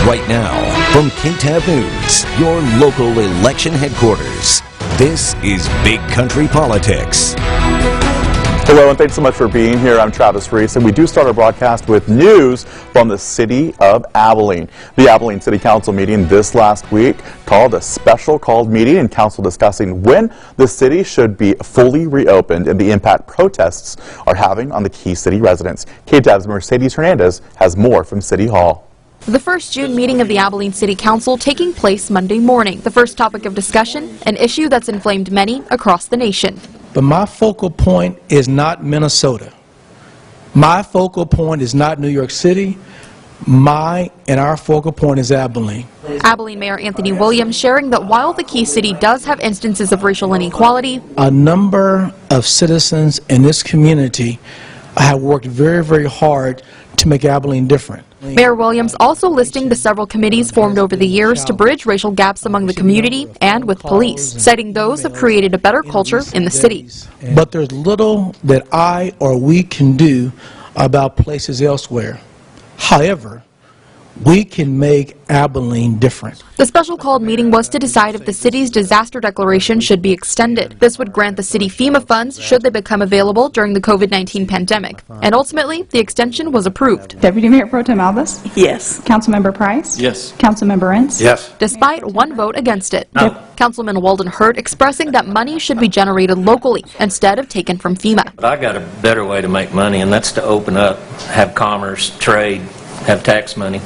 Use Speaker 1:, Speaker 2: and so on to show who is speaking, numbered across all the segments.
Speaker 1: Right now, from KTAB News, your local election headquarters, this is Big Country Politics.
Speaker 2: Hello, and thanks so much for being here. I'm Travis Reese, and we do start our broadcast with news from the city of Abilene. The Abilene City Council meeting this last week called a special called meeting, and council discussing when the city should be fully reopened and the impact protests are having on the key city residents. KTAB's Mercedes Hernandez has more from City Hall.
Speaker 3: The first June meeting of the Abilene City Council taking place Monday morning. The first topic of discussion, an issue that's inflamed many across the nation.
Speaker 4: But my focal point is not Minnesota. My focal point is not New York City. Our focal point is Abilene.
Speaker 3: Abilene Mayor Anthony Williams sharing that while the key city does have instances of racial inequality,
Speaker 4: a number of citizens in this community have worked very, very hard to make Abilene different.
Speaker 3: Mayor Williams also listing the several committees formed over the years to bridge racial gaps among the community and with police, citing those have created a better culture in the city.
Speaker 4: But there's little that I or we can do about places elsewhere. However, we can make Abilene different.
Speaker 3: The special called meeting was to decide if the city's disaster declaration should be extended. This would grant the city FEMA funds should they become available during the COVID-19 pandemic. And ultimately, the extension was approved.
Speaker 5: Deputy Mayor Pro Tem Albus?
Speaker 6: Yes.
Speaker 5: Councilmember Price?
Speaker 7: Yes.
Speaker 5: Councilmember Ince?
Speaker 7: Yes.
Speaker 3: Despite one vote against it.
Speaker 7: No.
Speaker 3: Councilman Walden Hurt expressing that money should be generated locally instead of taken from FEMA.
Speaker 8: But I got a better way to make money, and that's to open up, have commerce, trade, have tax money.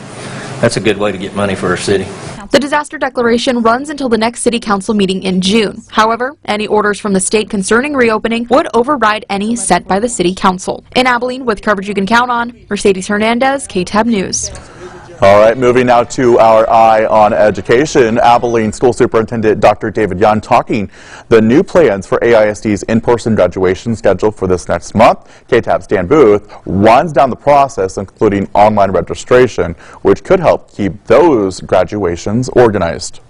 Speaker 8: That's a good way to get money for our city.
Speaker 3: The disaster declaration runs until the next city council meeting in June. However, any orders from the state concerning reopening would override any set by the city council. In Abilene, with coverage you can count on, Mercedes Hernandez, KTAB News.
Speaker 2: All right, moving now to our Eye on Education. Abilene School Superintendent Dr. David Young talking the new plans for AISD's in-person graduation scheduled for this next month. KTAB's Dan Booth runs down the process, including online registration, which could help keep those graduations organized.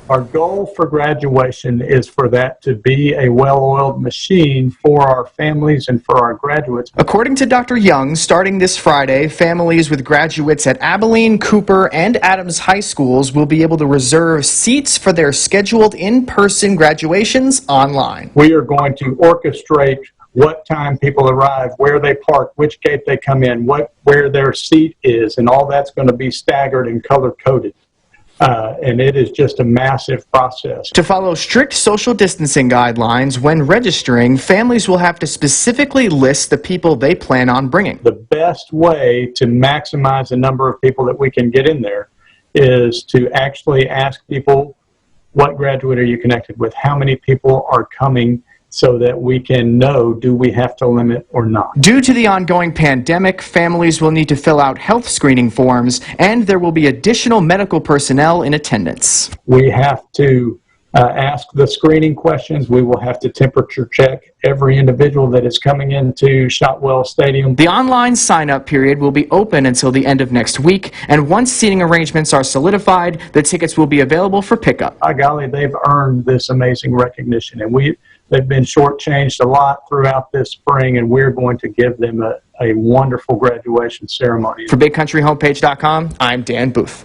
Speaker 9: Our goal for graduation is for that to be a well-oiled machine for our families and for our graduates.
Speaker 10: According to Dr. Young, starting this Friday, families with graduates at Abilene, Cooper, and Adams High Schools will be able to reserve seats for their scheduled in-person graduations online.
Speaker 9: We are going to orchestrate what time people arrive, where they park, which gate they come in, where their seat is, and all that's going to be staggered and color-coded. And it is just a massive process.
Speaker 10: To follow strict social distancing guidelines when registering, families will have to specifically list the people they plan on bringing.
Speaker 9: The best way to maximize the number of people that we can get in there is to actually ask people, what graduate are you connected with? How many people are coming? So that we can know, do we have to limit or not?
Speaker 10: Due to the ongoing pandemic, families will need to fill out health screening forms, and there will be additional medical personnel in attendance.
Speaker 9: We have to ask the screening questions. We will have to temperature check every individual that is coming into Shotwell Stadium.
Speaker 10: The online sign-up period will be open until the end of next week, and once seating arrangements are solidified, the tickets will be available for pickup.
Speaker 9: By golly, they've earned this amazing recognition, and they've been shortchanged a lot throughout this spring, and we're going to give them a wonderful graduation ceremony.
Speaker 10: For BigCountryHomepage.com, I'm Dan Booth.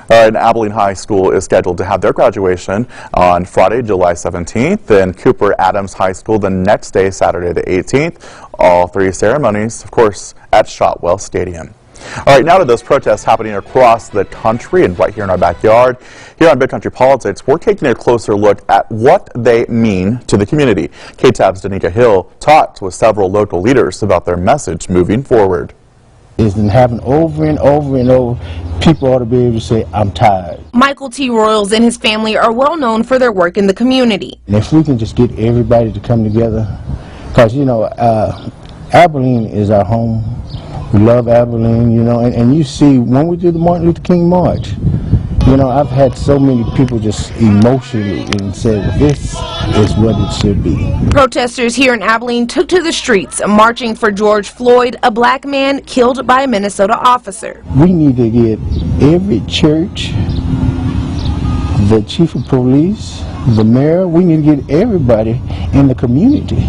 Speaker 2: All right, Abilene High School is scheduled to have their graduation on Friday, July 17th, then Cooper Adams High School the next day, Saturday the 18th. All three ceremonies, of course, at Shotwell Stadium. All right, now to those protests happening across the country and right here in our backyard. Here on Big Country Politics, we're taking a closer look at what they mean to the community. KTAB's Danica Hill talked with several local leaders about their message moving forward.
Speaker 11: It's been happening over and over and over. People ought to be able to say, I'm tired.
Speaker 6: Michael T. Royals and his family are well known for their work in the community.
Speaker 11: And if we can just get everybody to come together, because, you know, Abilene is our home. We love Abilene, you know, and you see when we do the Martin Luther King March, you know, I've had so many people just emotionally and say, well, this is what it should be.
Speaker 6: Protesters here in Abilene took to the streets, marching for George Floyd, a black man killed by a Minnesota officer.
Speaker 11: We need to get every church, the chief of police, the mayor, we need to get everybody in the community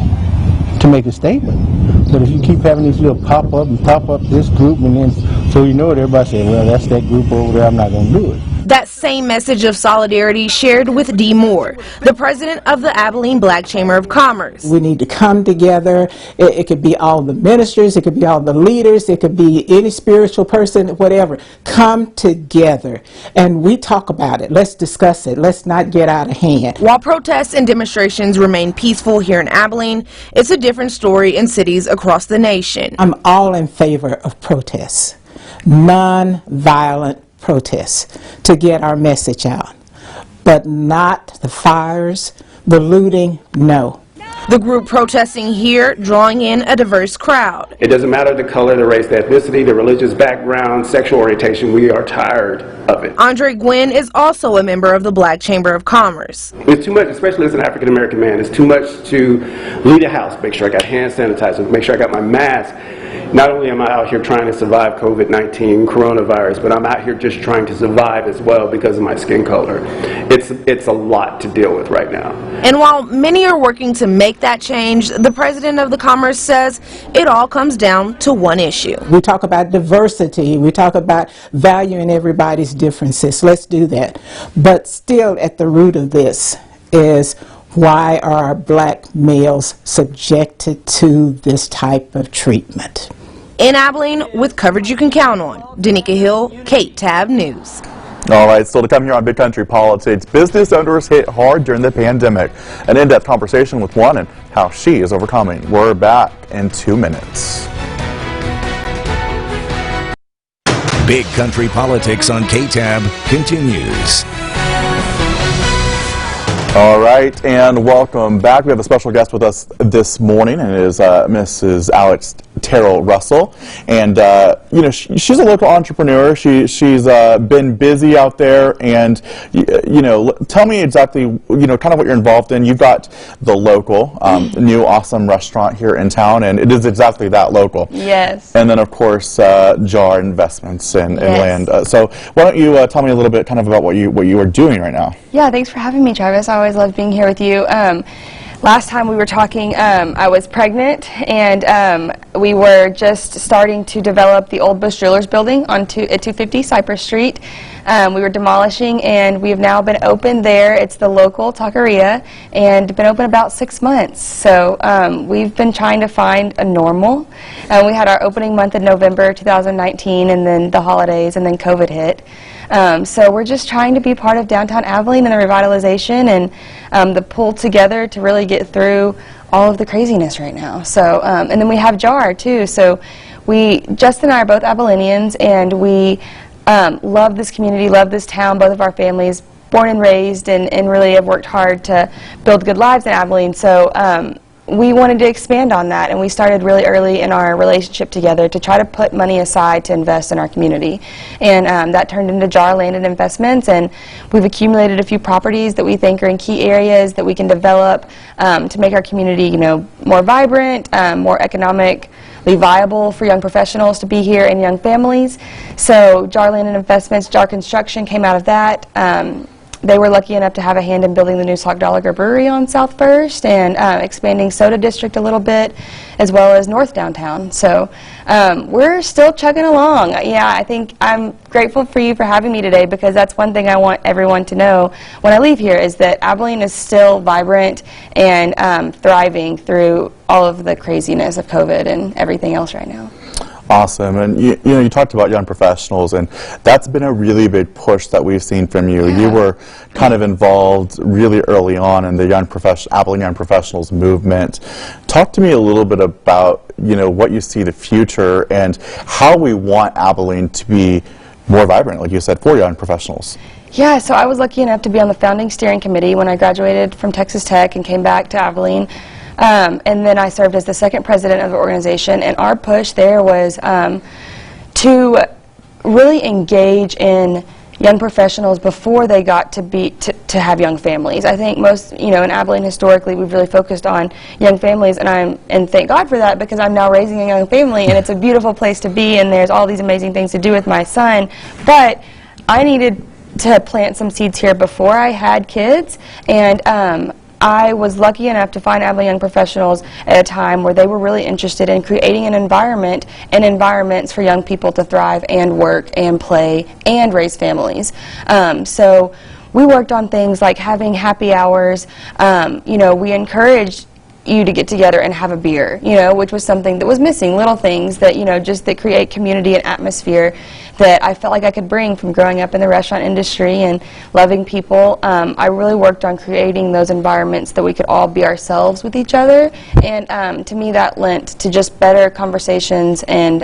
Speaker 11: to make a statement. But if you keep having these little pop up this group and then Before you know it, everybody said, well, that's that group over there, I'm not going to do it.
Speaker 6: That same message of solidarity shared with Dee Moore, the president of the Abilene Black Chamber of Commerce.
Speaker 7: We need to come together. It could be all the ministers, it could be all the leaders, it could be any spiritual person, whatever. Come together and we talk about it. Let's discuss it. Let's not get out of hand.
Speaker 6: While protests and demonstrations remain peaceful here in Abilene, it's a different story in cities across the nation.
Speaker 7: I'm all in favor of protests, non-violent protests, to get our message out, but not the fires, the looting, no.
Speaker 6: The group protesting here drawing in a diverse crowd.
Speaker 12: It doesn't matter the color, the race, the ethnicity, the religious background, sexual orientation. We are tired of it.
Speaker 6: Andre Gwynn is also a member of the Black Chamber of Commerce.
Speaker 12: It's too much, especially as an African American man, it's too much to leave the house, make sure I got hand sanitizer, make sure I got my mask. Not only am I out here trying to survive COVID-19, coronavirus, but I'm out here just trying to survive as well because of my skin color. It's a lot to deal with right now.
Speaker 6: And while many are working to make that change, the president of the Commerce says it all comes down to one issue.
Speaker 7: We talk about diversity, we talk about valuing everybody's differences. Let's do that. But still at the root of this is, why are black males subjected to this type of treatment?
Speaker 6: In Abilene, with coverage you can count on, Danica Hill, KTAB News.
Speaker 2: All right, still to come here on Big Country Politics, business owners hit hard during the pandemic. An in-depth conversation with one and how she is overcoming. We're back in 2 minutes.
Speaker 1: Big Country Politics on KTAB continues.
Speaker 2: All right, and welcome back. We have a special guest with us this morning, and it is Mrs. Alex Terrell Russell. And, you know, she's a local entrepreneur. She's been busy out there, and, you know, tell me exactly, you know, kind of what you're involved in. You've got the local, new awesome restaurant here in town, and it is exactly that, local.
Speaker 13: Yes.
Speaker 2: And then, of course, JAR Investments and land. So why don't you tell me a little bit kind of about what you are doing right now?
Speaker 13: Yeah, thanks for having me, Travis. I always love being here with you. Last time we were talking, I was pregnant, and we were just starting to develop the old Bush Jewelers building at 250 Cypress Street. We were demolishing, and we have now been open there. It's the local taqueria, and been open about 6 months. So we've been trying to find a normal. We had our opening month in November 2019, and then the holidays, and then COVID hit. So we're just trying to be part of downtown Abilene and the revitalization and the pull together to really get through all of the craziness right now. So, and then we have JAR too. So Justin and I are both Abilenians, and we love this community, love this town, both of our families, born and raised, and really have worked hard to build good lives in Abilene. So we wanted to expand on that, and we started really early in our relationship together to try to put money aside to invest in our community. And that turned into JAR Land and Investments, and we've accumulated a few properties that we think are in key areas that we can develop to make our community, you know, more vibrant, more economically viable for young professionals to be here and young families. So JAR Land and Investments, JAR Construction came out of that. They were lucky enough to have a hand in building the new Sock Gallagher Brewery on South First and expanding Soda District a little bit, as well as North Downtown. So we're still chugging along. Yeah, I think I'm grateful for you for having me today, because that's one thing I want everyone to know when I leave here, is that Abilene is still vibrant and thriving through all of the craziness of COVID and everything else right now.
Speaker 2: Awesome. And you know, you talked about young professionals, and that's been a really big push that we've seen from you. Yeah. You were kind of involved really early on in the Abilene Young Professionals movement. Talk to me a little bit about, you know, what you see the future and how we want Abilene to be more vibrant, like you said, for young professionals.
Speaker 13: Yeah, so I was lucky enough to be on the founding steering committee when I graduated from Texas Tech and came back to Abilene. And then I served as the second president of the organization, and our push there was to really engage in young professionals before they got to have young families. I think most, you know, in Abilene historically, we've really focused on young families, and thank God for that, because I'm now raising a young family, and it's a beautiful place to be, and there's all these amazing things to do with my son. But I needed to plant some seeds here before I had kids, and I was lucky enough to find Abilene Young Professionals at a time where they were really interested in creating an environment and environments for young people to thrive and work and play and raise families. So we worked on things like having happy hours. You know, we encouraged you to get together and have a beer, you know, which was something that was missing, little things that, you know, just that create community and atmosphere that I felt like I could bring from growing up in the restaurant industry and loving people. I really worked on creating those environments that we could all be ourselves with each other, and to me that lent to just better conversations and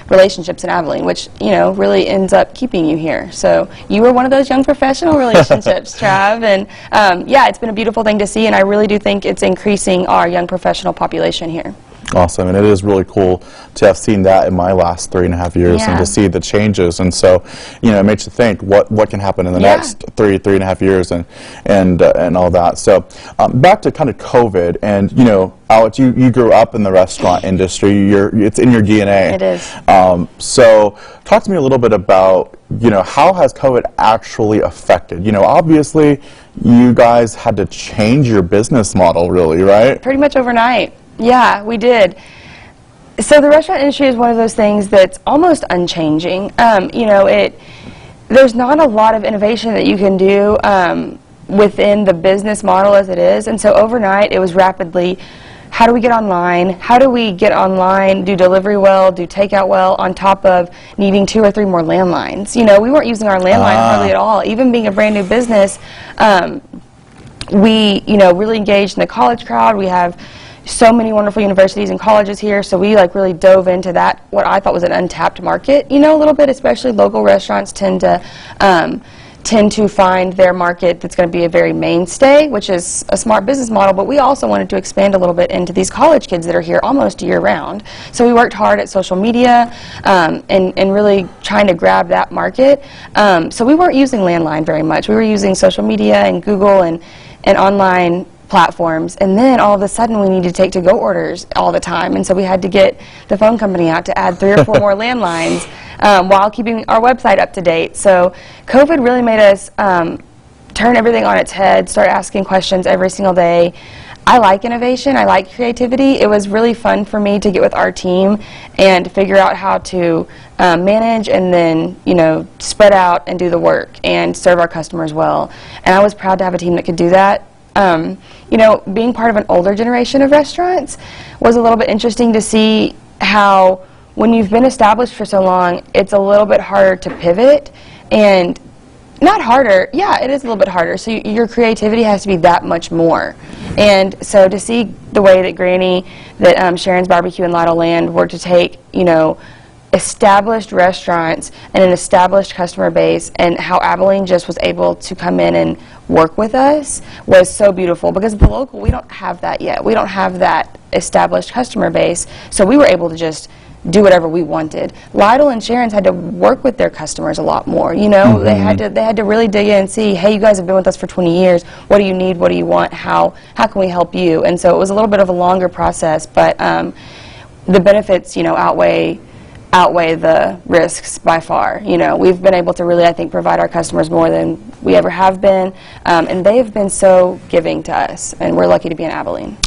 Speaker 13: relationships in Abilene, which, you know, really ends up keeping you here. So you were one of those young professional relationships, Trav, and yeah, it's been a beautiful thing to see, and I really do think it's increasing our young professional population here.
Speaker 2: Awesome, and it is really cool to have seen that in my last 3.5 years, and to see the changes. And so, you know, it makes you think what can happen in the next 3.5 years, and all that. So, back to kind of COVID, and you know, Alex, you grew up in the restaurant industry. It's in your DNA.
Speaker 13: It is.
Speaker 2: So, talk to me a little bit about, you know, how has COVID actually affected? You know, obviously, you guys had to change your business model, really, right?
Speaker 13: Pretty much overnight. Yeah, we did. So the restaurant industry is one of those things that's almost unchanging. You know, there's not a lot of innovation that you can do within the business model as it is, and so overnight it was rapidly, how do we get online? How do we get online, do delivery well, do takeout well, on top of needing 2 or 3 more landlines? You know, we weren't using our landline hardly at all. Even being a brand new business, we, you know, really engaged in the college crowd. We have so many wonderful universities and colleges here, so we like really dove into that, what I thought was an untapped market, you know, a little bit, especially local restaurants tend to find their market that's going to be a very mainstay, which is a smart business model, but we also wanted to expand a little bit into these college kids that are here almost year-round. So we worked hard at social media and really trying to grab that market. So we weren't using landline very much. We were using social media and Google and online platforms, and then all of a sudden we needed to take to-go orders all the time, and so we had to get the phone company out to add 3 or 4 more landlines while keeping our website up to date. So COVID really made us turn everything on its head, start asking questions every single day. I like innovation, I like creativity. It was really fun for me to get with our team and figure out how to manage and then, you know, spread out and do the work and serve our customers well. And I was proud to have a team that could do that. You know, being part of an older generation of restaurants was a little bit interesting to see how when you've been established for so long, it's a little bit harder to pivot, and not harder, yeah, it is a little bit harder. So your creativity has to be that much more. And so to see the way that Granny, that Sharon's Barbecue and Lytle Land were to take, you know, established restaurants and an established customer base, and how Abilene just was able to come in and work with us was so beautiful, because at the local we don't have that yet. We don't have that established customer base, so we were able to just do whatever we wanted. Lytle and Sharon's had to work with their customers a lot more. You know, they had to really dig in and see, hey, you guys have been with us for 20 years. What do you need? What do you want? How can we help you? And so it was a little bit of a longer process, but the benefits, you know, outweigh the risks by far. You know, we've been able to really, I think, provide our customers more than we ever have been, and they have been so giving to us, and we're lucky to be in Abilene.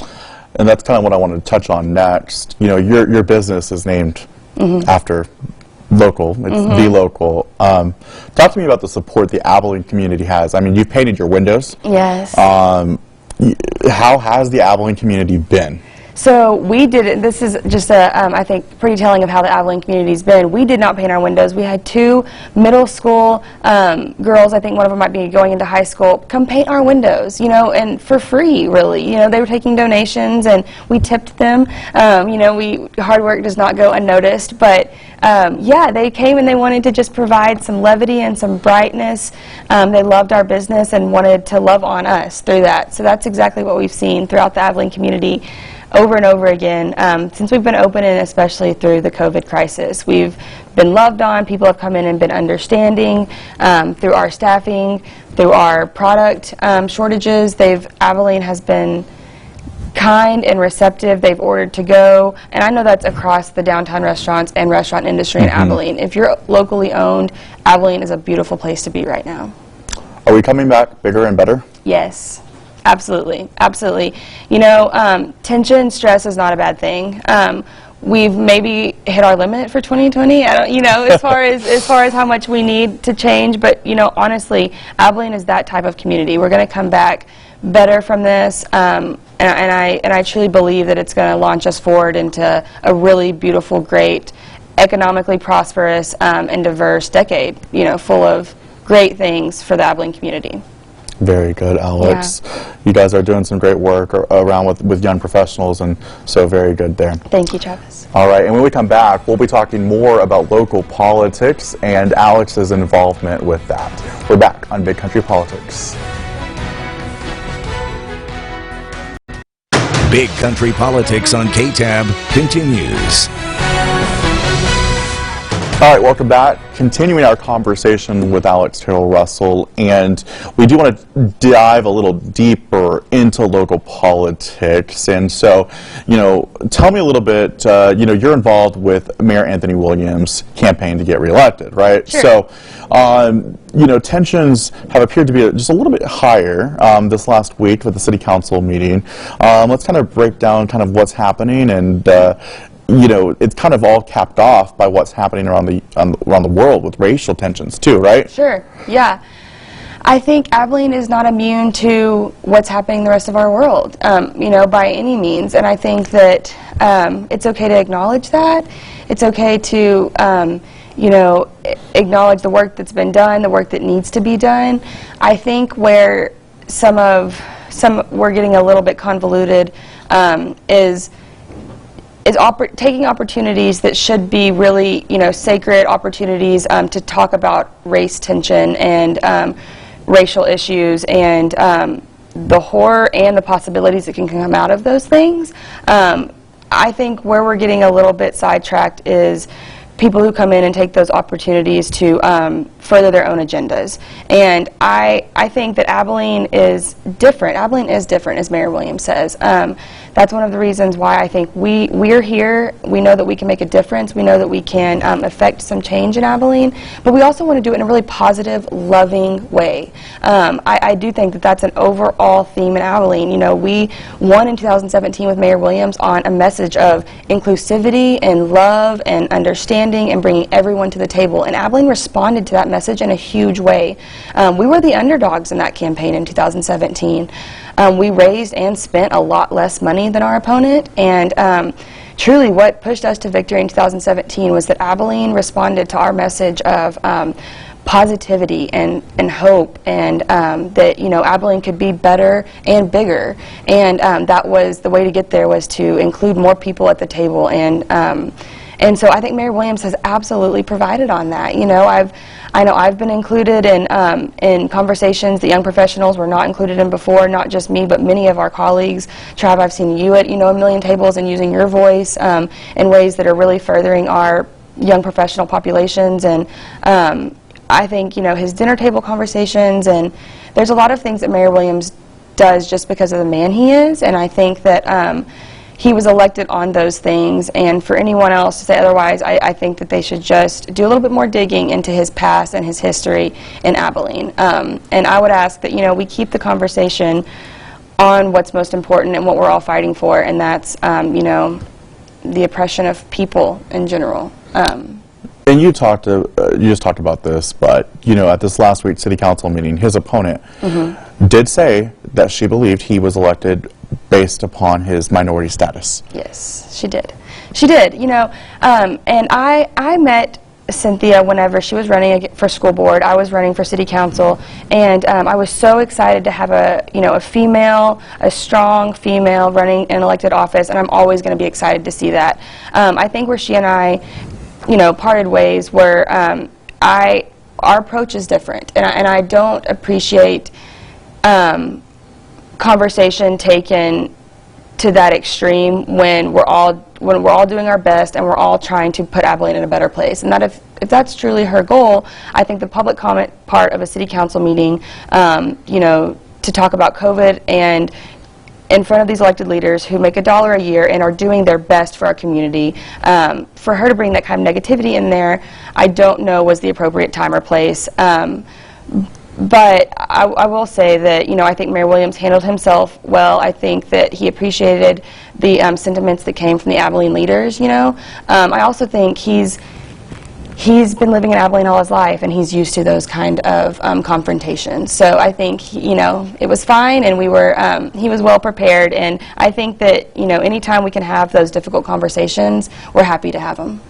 Speaker 2: And that's kind of what I wanted to touch on next. You know, your business is named after local. It's the local. Talk to me about the support the Abilene community has. I mean, you've painted your windows.
Speaker 13: Yes.
Speaker 2: How has the Abilene community been?
Speaker 13: So we did it. This is just I think, pretty telling of how the Abilene community's been. We did not paint our windows. We had 2 middle school girls, I think one of them might be going into high school, come paint our windows, you know, and for free, really. You know, they were taking donations, and we tipped them. You know, hard work does not go unnoticed, but yeah, they came and they wanted to just provide some levity and some brightness. They loved our business and wanted to love on us through that. So that's exactly what we've seen throughout the Abilene community over and over again since we've been open, and especially through the COVID crisis. We've been loved on. People have come in and been understanding through our staffing, through our product shortages. Abilene has been kind and receptive. They've ordered to go, and I know that's across the downtown restaurants and restaurant industry in Abilene. If you're locally owned, Abilene is a beautiful place to be right now.
Speaker 2: Are we coming back bigger and better?
Speaker 13: Yes. Absolutely, absolutely. You know, tension, stress is not a bad thing. We've maybe hit our limit for 2020. I don't, you know, as far as how much we need to change. But you know, honestly, Abilene is that type of community. We're going to come back better from this, and I truly believe that it's going to launch us forward into a really beautiful, great, economically prosperous, and diverse decade. You know, full of great things for the Abilene community.
Speaker 2: Very good, Alex. Yeah. You guys are doing some great work around with young professionals, and so very good there.
Speaker 13: Thank you, Travis.
Speaker 2: All right, and when we come back, we'll be talking more about local politics and Alex's involvement with that. We're back on Big Country Politics.
Speaker 1: Big Country Politics on KTAB continues.
Speaker 2: All right, welcome back. Continuing our conversation with Alex Terrell Russell, and we do want to dive a little deeper into local politics. And so, you know, tell me a little bit, you know, you're involved with Mayor Anthony Williams' campaign to get reelected, right?
Speaker 13: Sure.
Speaker 2: So, you know, tensions have appeared to be just a little bit higher this last week with the city council meeting. Let's kind of break down kind of what's happening, and you know, it's kind of all capped off by what's happening around the world with racial tensions too, right?
Speaker 13: Sure, yeah. I think Abilene is not immune to what's happening in the rest of our world, you know, by any means. And I think that it's okay to acknowledge that. It's okay to, you know, acknowledge the work that's been done, the work that needs to be done. I think where we're getting a little bit convoluted is taking opportunities that should be really, you know, sacred opportunities to talk about race tension and racial issues and the horror and the possibilities that can come out of those things. I think where we're getting a little bit sidetracked is people who come in and take those opportunities to further their own agendas. And I think that Abilene is different. Abilene is different, as Mayor Williams says. That's one of the reasons why I think we're here. We know that we can make a difference. We know that we can affect some change in Abilene, but we also want to do it in a really positive, loving way. I do think that that's an overall theme in Abilene. You know, we won in 2017 with Mayor Williams on a message of inclusivity and love and understanding and bringing everyone to the table, and Abilene responded to that message in a huge way. We were the underdogs in that campaign in 2017. We raised and spent a lot less money than our opponent, and truly what pushed us to victory in 2017 was that Abilene responded to our message of positivity and hope, and that, you know, Abilene could be better and bigger, and that was the way to get there, was to include more people at the table, and so I think Mayor Williams has absolutely provided on that. You know, I know I've been included in conversations that young professionals were not included in before, not just me, but many of our colleagues. Trav, I've seen you at, you know, A Million Tables and using your voice in ways that are really furthering our young professional populations. And I think, you know, his dinner table conversations, and there's a lot of things that Mayor Williams does just because of the man he is, and I think that he was elected on those things, and for anyone else to say otherwise, I think that they should just do a little bit more digging into his past and his history in Abilene. And I would ask that, you know, we keep the conversation on what's most important and what we're all fighting for, and that's, you know, the oppression of people in general. And
Speaker 2: you just talked about this, but, you know, at this last week's city council meeting, his opponent did say that she believed he was elected based upon his minority status.
Speaker 13: Yes, she did. She did, you know, and I met Cynthia whenever she was running for school board. I was running for city council, and I was so excited to have a strong female running in elected office, and I'm always going to be excited to see that. I think where she and I, you know, parted ways were our approach is different, and I don't appreciate conversation taken to that extreme when we're all doing our best and we're all trying to put Abilene in a better place. And that if that's truly her goal, I think the public comment part of a city council meeting, you know, to talk about COVID and in front of these elected leaders who make $1 a year and are doing their best for our community, for her to bring that kind of negativity in there, I don't know was the appropriate time or place. But I will say that, I think Mayor Williams handled himself well. I think that he appreciated the sentiments that came from the Abilene leaders, I also think he's been living in Abilene all his life, and he's used to those kind of confrontations. So I think, it was fine, and he was well prepared, and I think that, anytime we can have those difficult conversations, we're happy to have them.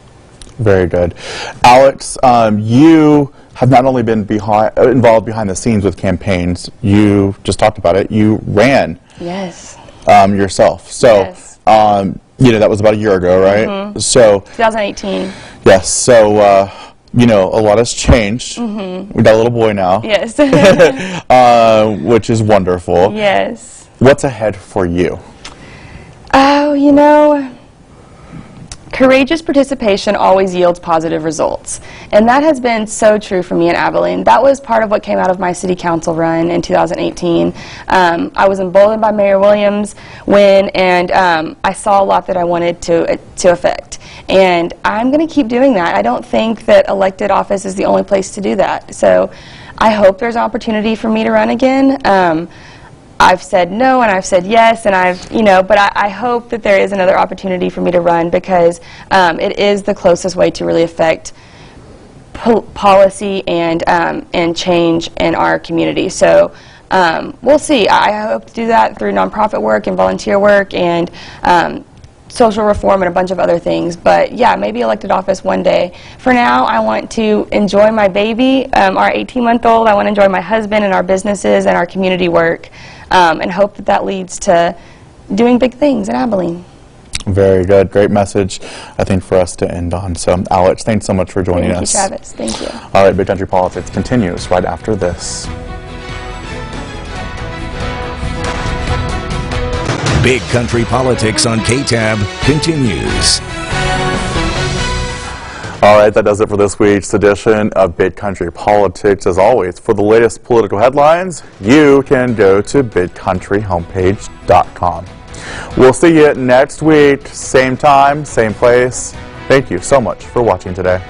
Speaker 2: Very good. Alex, you have not only been involved behind the scenes with campaigns, you just talked about it, you ran yourself. So,
Speaker 13: yes.
Speaker 2: That was about a year ago, right?
Speaker 13: Mm-hmm.
Speaker 2: So
Speaker 13: 2018.
Speaker 2: Yes, so, a lot has changed.
Speaker 13: Mm-hmm.
Speaker 2: We got a little boy now.
Speaker 13: Yes.
Speaker 2: Which is wonderful.
Speaker 13: Yes.
Speaker 2: What's ahead for you?
Speaker 13: Oh, courageous participation always yields positive results. And that has been so true for me in Abilene. That was part of what came out of my city council run in 2018. I was emboldened by Mayor Williams' win, and I saw a lot that I wanted to affect. And I'm going to keep doing that. I don't think that elected office is the only place to do that. So I hope there's an opportunity for me to run again. I've said no and I've said yes, and but I hope that there is another opportunity for me to run, because it is the closest way to really affect policy and change in our community. So we'll see. I hope to do that through nonprofit work and volunteer work and social reform and a bunch of other things. But yeah, maybe elected office one day. For now, I want to enjoy my baby, our 18-month-old. I want to enjoy my husband and our businesses and our community work, and hope that leads to doing big things in Abilene.
Speaker 2: Very good. Great message, I think, for us to end on. So, Alex, thanks so much for joining us.
Speaker 13: Thank you, Travis. Thank you.
Speaker 2: All right, Big Country Politics continues right after this.
Speaker 1: Big Country Politics on KTAB continues.
Speaker 2: All right, that does it for this week's edition of Big Country Politics. As always, for the latest political headlines, you can go to bigcountryhomepage.com. We'll see you next week, same time, same place. Thank you so much for watching today.